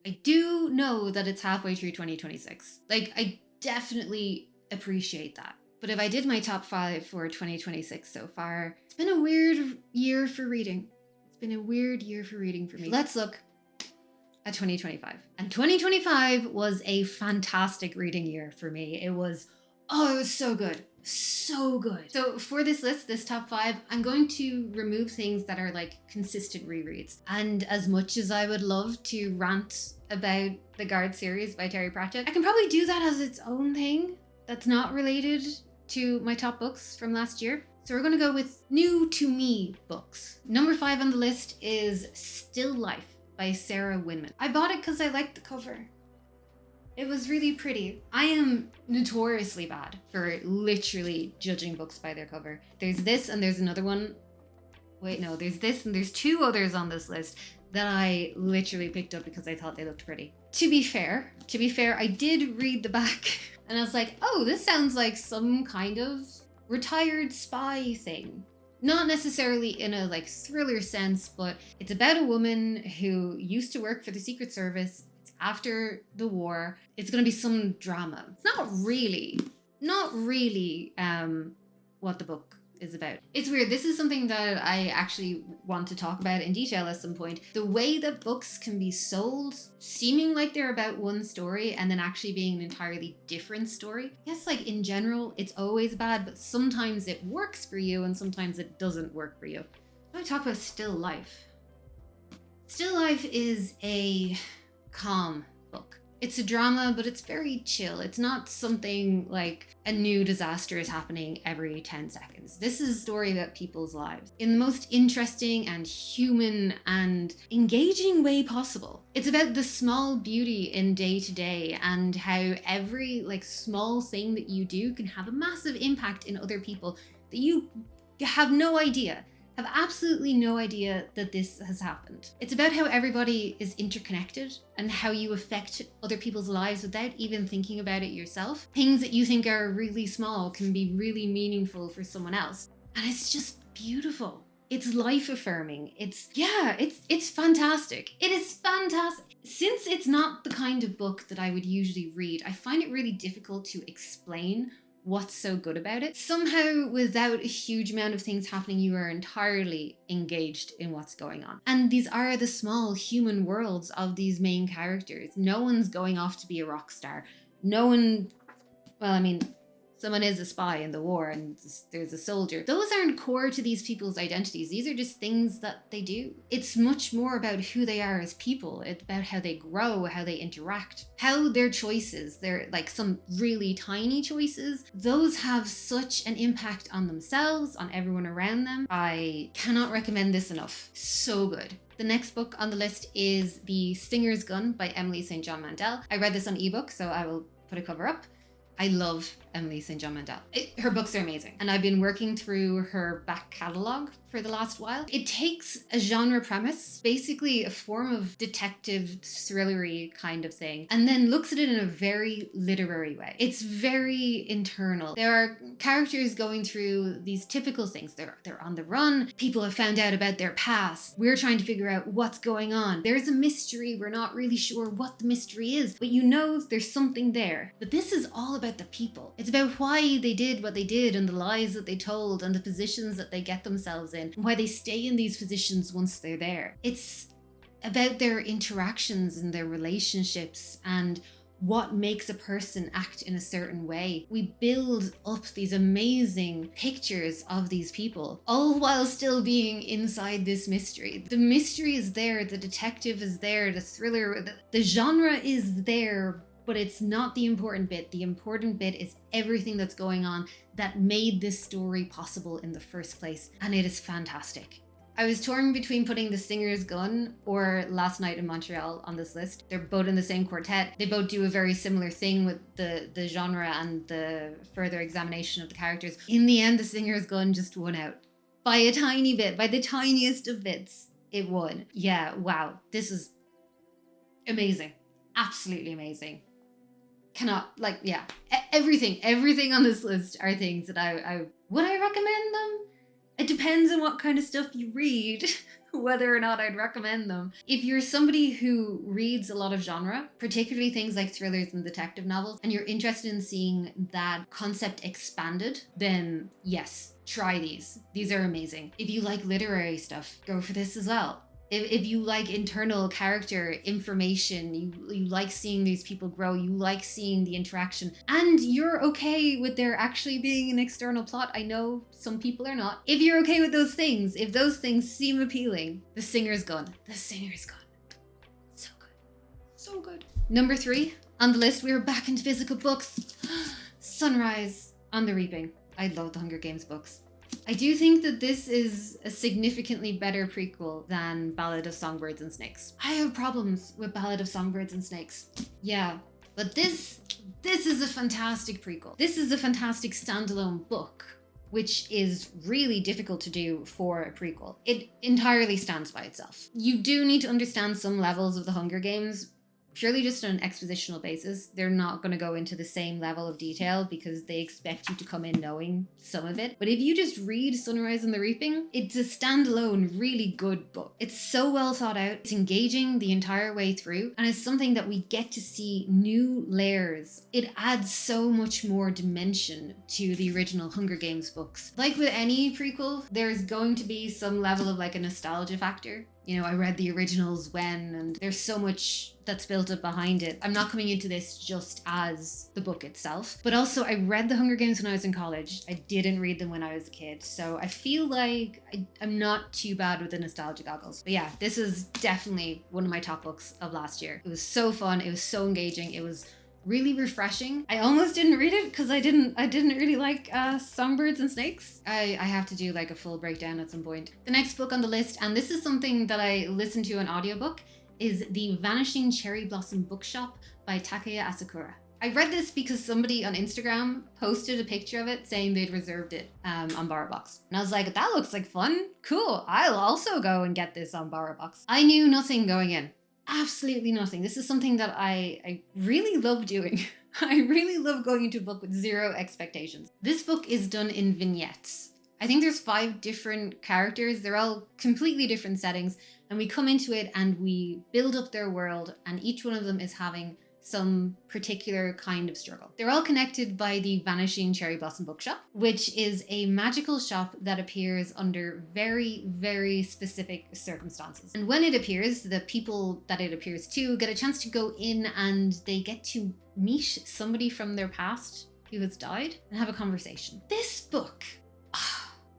I do know that it's halfway through 2026. Like, I definitely appreciate that. But if I did my top 5 for 2026 so far, it's been a weird year for reading. It's been a weird year for reading for me. Let's look at 2025. And 2025 was a fantastic reading year for me. It was so good. So good. So for this list, this top 5, I'm going to remove things that are like consistent rereads. And as much as I would love to rant about the Guard series by Terry Pratchett, I can probably do that as its own thing that's not related to my top books from last year. So we're gonna go with new to me books. Number 5 on the list is Still Life by Sarah Winman. I bought it because I liked the cover. It was really pretty. I am notoriously bad for literally judging books by their cover. There's this and there's another one. Wait, no, there's this and there's 2 others on this list that I literally picked up because I thought they looked pretty. To be fair, I did read the back and I was like, oh, this sounds like some kind of retired spy thing. Not necessarily in a like thriller sense, but it's about a woman who used to work for the Secret Service. It's after the war. It's going to be some drama. It's not really what the book is about. It's weird. This is something that I actually want to talk about in detail at some point. The way that books can be sold, seeming like they're about one story and then actually being an entirely different story. I guess like in general, it's always bad, but sometimes it works for you and sometimes it doesn't work for you. I want to talk about Still Life. Still Life is a calm book. It's a drama, but it's very chill. It's not something like a new disaster is happening every 10 seconds. This is a story about people's lives in the most interesting and human and engaging way possible. It's about the small beauty in day to day and how every like small thing that you do can have a massive impact in other people that you have no idea. Have absolutely no idea that this has happened. It's about how everybody is interconnected and how you affect other people's lives without even thinking about it yourself. Things that you think are really small can be really meaningful for someone else. And it's just beautiful. It's life affirming. It's fantastic. It is fantastic. Since it's not the kind of book that I would usually read, I find it really difficult to explain what's so good about it. Somehow, without a huge amount of things happening, you are entirely engaged in what's going on. And these are the small human worlds of these main characters. No one's going off to be a rock star. No one, well, I mean, someone is a spy in the war and there's a soldier. Those aren't core to these people's identities. These are just things that they do. It's much more about who they are as people. It's about how they grow, how they interact, how their choices, they're like some really tiny choices, those have such an impact on themselves, on everyone around them. I cannot recommend this enough. So good. The next book on the list is The Singer's Gun by Emily St. John Mandel. I read this on ebook, so I will put a cover up. I love Emily St. John Mandel. Her books are amazing. And I've been working through her back catalogue for the last while. It takes a genre premise, basically a form of detective thrillery kind of thing, and then looks at it in a very literary way. It's very internal. There are characters going through these typical things. They're on the run. People have found out about their past. We're trying to figure out what's going on. There's a mystery. We're not really sure what the mystery is, but you know there's something there. But this is all about the people. It's about why they did what they did and the lies that they told and the positions that they get themselves in, and why they stay in these positions once they're there. It's about their interactions and their relationships and what makes a person act in a certain way. We build up these amazing pictures of these people, all while still being inside this mystery. The mystery is there, the detective is there, the thriller, the genre is there, but it's not the important bit. The important bit is everything that's going on that made this story possible in the first place, and it is fantastic. I was torn between putting The Singer's Gun or Last Night in Montreal on this list. They're both in the same quartet. They both do a very similar thing with the genre and the further examination of the characters. In the end, The Singer's Gun just won out. By a tiny bit, by the tiniest of bits, it won. Yeah, wow. This is amazing. Absolutely amazing. Everything on this list are things that I would I recommend them? It depends on what kind of stuff you read, whether or not I'd recommend them. If you're somebody who reads a lot of genre, particularly things like thrillers and detective novels, and you're interested in seeing that concept expanded, then yes, try these. These are amazing. If you like literary stuff, go for this as well. If you like internal character information, you like seeing these people grow, you like seeing the interaction, and you're okay with there actually being an external plot. I know some people are not. If you're okay with those things, if those things seem appealing, The Singer's Gun. The Singer's Gun. So good. So good. Number 3 on the list, we are back into physical books. Sunrise on the Reaping. I love the Hunger Games books. I do think that this is a significantly better prequel than Ballad of Songbirds and Snakes. I have problems with Ballad of Songbirds and Snakes. Yeah, but this is a fantastic prequel. This is a fantastic standalone book, which is really difficult to do for a prequel. It entirely stands by itself. You do need to understand some levels of the Hunger Games, purely just on an expositional basis. They're not going to go into the same level of detail because they expect you to come in knowing some of it. But if you just read Sunrise and the Reaping, it's a standalone, really good book. It's so well thought out. It's engaging the entire way through, and it's something that we get to see new layers. It adds so much more dimension to the original Hunger Games books. Like with any prequel, there's going to be some level of like a nostalgia factor. You know, I read the originals when, and there's so much that's built up behind it. I'm not coming into this just as the book itself, but also I read the Hunger Games when I was in college. I didn't read them when I was a kid, so I feel like I'm not too bad with the nostalgia goggles. But yeah, this is definitely one of my top books of last year. It was so fun. It was so engaging. It was really refreshing. I almost didn't read it because I didn't really like Songbirds and Snakes. I have to do like a full breakdown at some point. The next book on the list, and this is something that I listened to an audiobook, is The Vanishing Cherry Blossom Bookshop by Takuya Asakura. I read this because somebody on Instagram posted a picture of it saying they'd reserved it on BorrowBox. And I was like, that looks like fun. Cool. I'll also go and get this on BorrowBox. I knew nothing going in. Absolutely nothing. This is something that I really love doing. I really love going into a book with zero expectations. This book is done in vignettes. I think there's 5 different characters. They're all completely different settings, and we come into it and we build up their world, and each one of them is having some particular kind of struggle. They're all connected by the Vanishing Cherry Blossom Bookshop, which is a magical shop that appears under very, very specific circumstances. And when it appears, the people that it appears to get a chance to go in and they get to meet somebody from their past who has died and have a conversation. This book,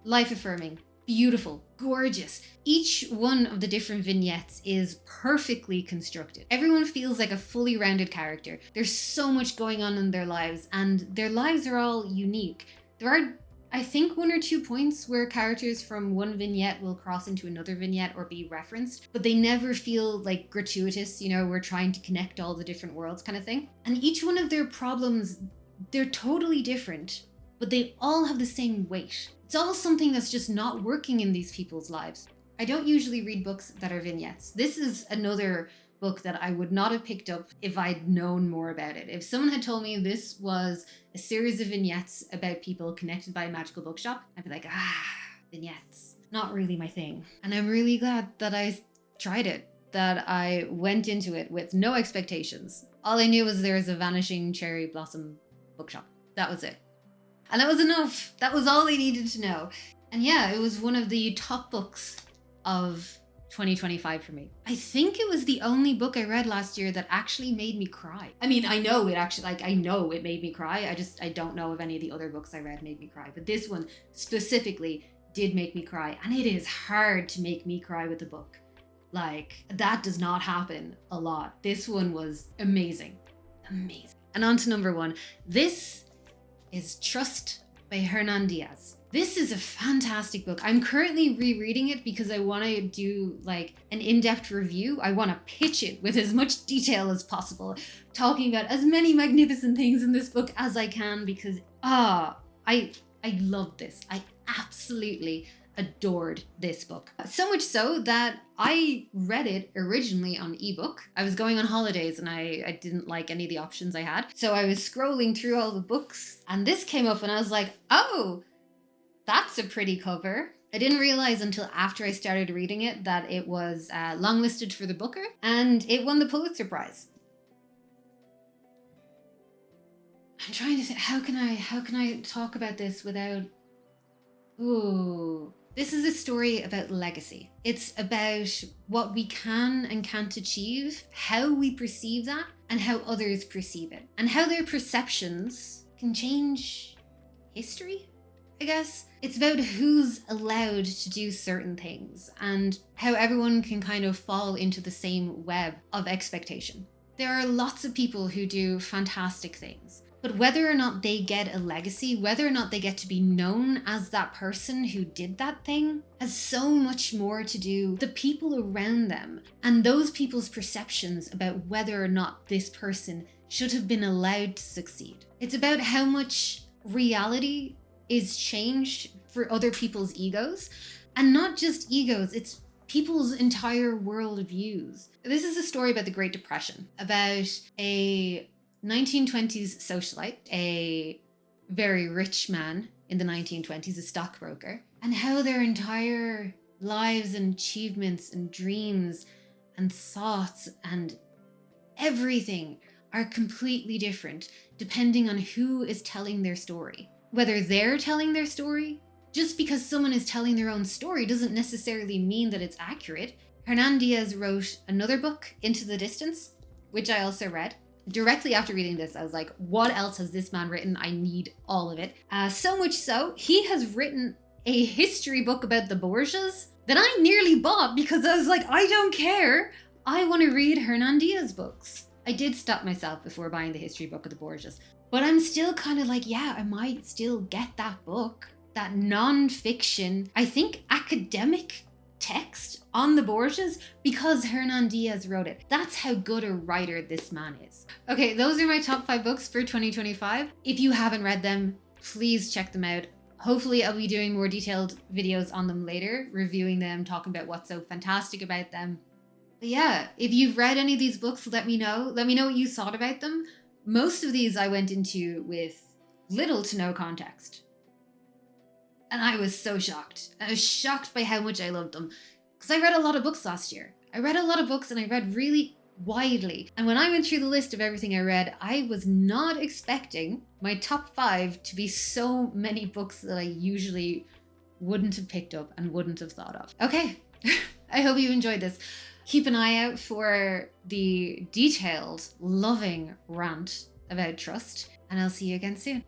life-affirming, beautiful, gorgeous. Each one of the different vignettes is perfectly constructed. Everyone feels like a fully rounded character. There's so much going on in their lives, and their lives are all unique. There are, I think, 1 or 2 points where characters from one vignette will cross into another vignette or be referenced, but they never feel like gratuitous, you know, we're trying to connect all the different worlds kind of thing. And each one of their problems, they're totally different, but they all have the same weight. It's all something that's just not working in these people's lives. I don't usually read books that are vignettes. This is another book that I would not have picked up if I'd known more about it. If someone had told me this was a series of vignettes about people connected by a magical bookshop, I'd be like, vignettes. Not really my thing. And I'm really glad that I tried it, that I went into it with no expectations. All I knew was there was a Vanishing Cherry Blossom Bookshop. That was it. And that was enough. That was all I needed to know. And yeah, it was one of the top books of 2025 for me. I think it was the only book I read last year that actually made me cry. I mean, I know it made me cry. I don't know if any of the other books I read made me cry. But this one specifically did make me cry. And it is hard to make me cry with a book. Like, that does not happen a lot. This one was amazing. Amazing. And on to number 1. This is Trust by Hernan Diaz. This is a fantastic book. I'm currently rereading it because I want to do like an in-depth review. I want to pitch it with as much detail as possible, talking about as many magnificent things in this book as I can because I love this. I absolutely adored this book. So much so that I read it originally on ebook. I was going on holidays and I didn't like any of the options I had. So I was scrolling through all the books and this came up and I was like, oh, that's a pretty cover. I didn't realize until after I started reading it that it was longlisted for the Booker, and it won the Pulitzer Prize. I'm trying to think, how can I talk about this without... Ooh. This is a story about legacy. It's about what we can and can't achieve, how we perceive that, and how others perceive it, and how their perceptions can change history, I guess. It's about who's allowed to do certain things and how everyone can kind of fall into the same web of expectation. There are lots of people who do fantastic things, but whether or not they get a legacy, whether or not they get to be known as that person who did that thing, has so much more to do with the people around them and those people's perceptions about whether or not this person should have been allowed to succeed. It's about how much reality is changed for other people's egos, and not just egos, it's people's entire world views. This is a story about the Great Depression, about a 1920s socialite, a very rich man in the 1920s, a stockbroker, and how their entire lives and achievements and dreams and thoughts and everything are completely different depending on who is telling their story. Whether they're telling their story, just because someone is telling their own story doesn't necessarily mean that it's accurate. Hernan Diaz wrote another book, Into the Distance, which I also read. Directly after reading this, I was like, what else has this man written? I need all of it. So much so, he has written a history book about the Borgias that I nearly bought because I was like, I don't care. I want to read Hernan Diaz books. I did stop myself before buying the history book of the Borgias, but I'm still kind of like, yeah, I might still get that book, that non-fiction, I think academic text on the Borgias, because Hernan Diaz wrote it. That's how good a writer this man is. Okay, those are my top 5 books for 2025. If you haven't read them, please check them out. Hopefully I'll be doing more detailed videos on them later, reviewing them, talking about what's so fantastic about them. But yeah, if you've read any of these books, let me know. Let me know what you thought about them. Most of these I went into with little to no context. And I was so shocked. I was shocked by how much I loved them. Because I read a lot of books last year. I read a lot of books and I read really widely. And when I went through the list of everything I read, I was not expecting my top 5 to be so many books that I usually wouldn't have picked up and wouldn't have thought of. Okay, I hope you enjoyed this. Keep an eye out for the detailed, loving rant about trust, and I'll see you again soon.